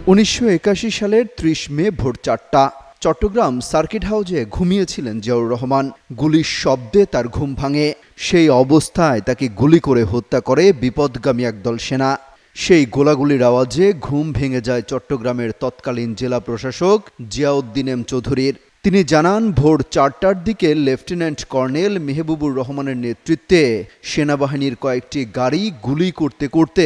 1981 সালের 30 মে ভোর 4টা চট্টগ্রাম সার্কিট হাউসে ঘুমিয়েছিলেন জিয়াউর রহমান। গুলির শব্দে তার ঘুম ভাঙে। সেই অবস্থায় তাকে গুলি করে হত্যা করে বিপথগামী একদল সেনা। সেই গোলাগুলির আওয়াজে ঘুম ভেঙে যায় চট্টগ্রামের তৎকালীন জেলা প্রশাসক জিয়াউদ্দিন এম চৌধুরীর। তিনি জানান, ভোর 4টার দিকে লেফটেন্যান্ট কর্নেল মেহবুবুর রহমানের নেতৃত্বে সেনাবাহিনীর কয়েকটি গাড়ি গুলি করতে করতে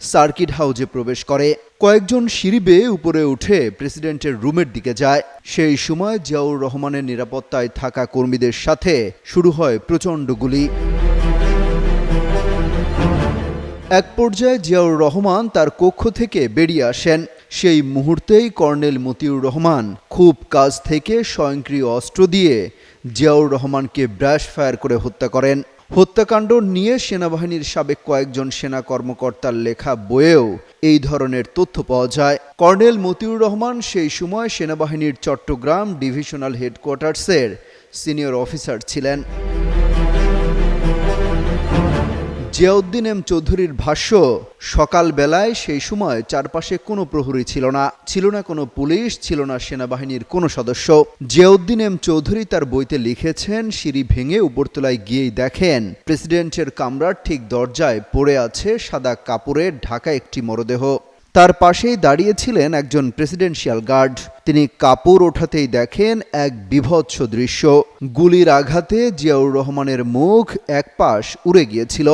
সার্কিট হাউসে প্রবেশ করে। কয়েকজন সিঁড়ি বেয়ে উপরে উঠে প্রেসিডেন্টের রুমের দিকে যায়। সেই সময় জিয়াউর রহমানের নিরাপত্তায় থাকা কর্মীদের সাথে শুরু হয় প্রচণ্ড গুলি। এক পর্যায়ে জিয়াউর রহমান তার কক্ষ থেকে বেরিয়ে আসেন। সেই মুহূর্তেই কর্নেল মতিউর রহমান খুব কাছ থেকে স্বয়ংক্রিয় অস্ত্র দিয়ে জিয়াউর রহমানকে ব্রাশ ফায়ার করে হত্যা করেন। হত্যাকাণ্ড নিয়ে সেনাবাহিনীর সাবেক কয়েকজন সেনা কর্মকর্তার লেখা বইয়েও এই ধরনের তথ্য পাওয়া যায়। কর্নেল মতিউর রহমান সেই সময় সেনাবাহিনীর চট্টগ্রাম ডিভিশনাল হেডকোয়ার্টার্সের সিনিয়র অফিসার ছিলেন। জিয়াউদ্দিন এম চৌধুরীর ভাষ্য, সকালবেলায় সেই সময় চারপাশে কোনো প্রহরী ছিল না কোনো পুলিশ, ছিল না সেনাবাহিনীর কোনো সদস্য। জিয়াউদ্দিন এম চৌধুরী তার বইতে লিখেছেন, সিঁড়ি ভেঙে উপরতলায় গিয়েই দেখেন প্রেসিডেন্টের কামরার ঠিক দরজায় পড়ে আছে সাদা কাপড়ে ঢাকা একটি মরদেহ। তার পাশেই দাঁড়িয়েছিলেন একজন প্রেসিডেন্সিয়াল গার্ড। তিনি কাপড় ওঠাতেই দেখেন এক বীভৎস দৃশ্য। গুলির আঘাতে জিয়াউর রহমানের মুখ এক পাশ উড়ে গিয়েছিল।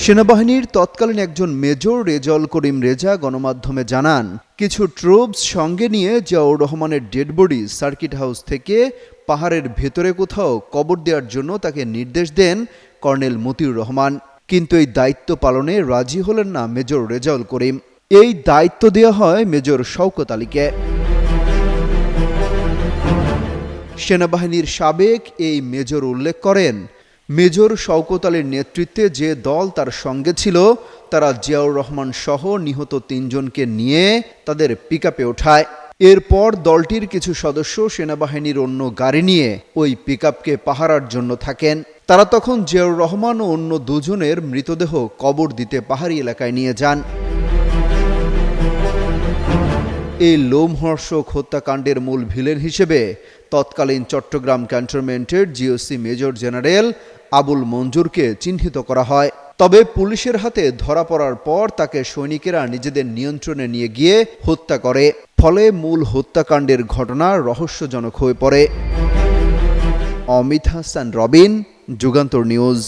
সেনাবাহিনীর তৎকালীন একজন মেজর রেজাউল করিম রেজা গণমাধ্যমে জানান, কিছু ট্রুপস সঙ্গে নিয়ে জিয়াউর রহমানের ডেড বডি সার্কিট হাউস থেকে পাহাড়ের ভেতরে কোথাও কবর দেওয়ার জন্য তাকে নির্দেশ দেন কর্নেল মতিউর রহমান। কিন্তু এই দায়িত্ব পালনে রাজি হলেন না মেজর রেজাউল করিম। এই দায়িত্ব দেওয়া হয় মেজর শওকত আলীকে। সেনাবাহিনীর সাবেক এই মেজর উল্লেখ করেন, মেজর শওকত আলীর নেতৃত্বে যে দল তার সঙ্গে ছিল তারা জিয়াউর রহমান সহ নিহত 3 জনকে নিয়ে তাদের পিকআপে ওঠায়। এরপর দলটির কিছু সদস্য সেনাবাহিনীর অন্য গাড়ি নিয়ে ওই পিকআপকে পাহারার জন্য থাকেন। তারা তখন জিয়াউর রহমান ও অন্য 2 জনের মৃতদেহ কবর দিতে পাহাড়ি এলাকায় নিয়ে যান। এই লোমহর্ষক হত্যাকাণ্ডের মূল ভিলেন হিসেবে তৎকালীন চট্টগ্রাম ক্যান্টনমেন্টের জিওসি মেজর জেনারেল আবুল মঞ্জুরকে চিহ্নিত করা হয়। তবে পুলিশের হাতে ধরা পড়ার পর তাকে সৈনিকেরা নিজেদের নিয়ন্ত্রণে নিয়ে গিয়ে হত্যা করে। ফলে মূল হত্যাকাণ্ডের ঘটনা রহস্যজনক হয়ে পড়ে। অমিত হাসান রবিন, যুগান্তর নিউজ।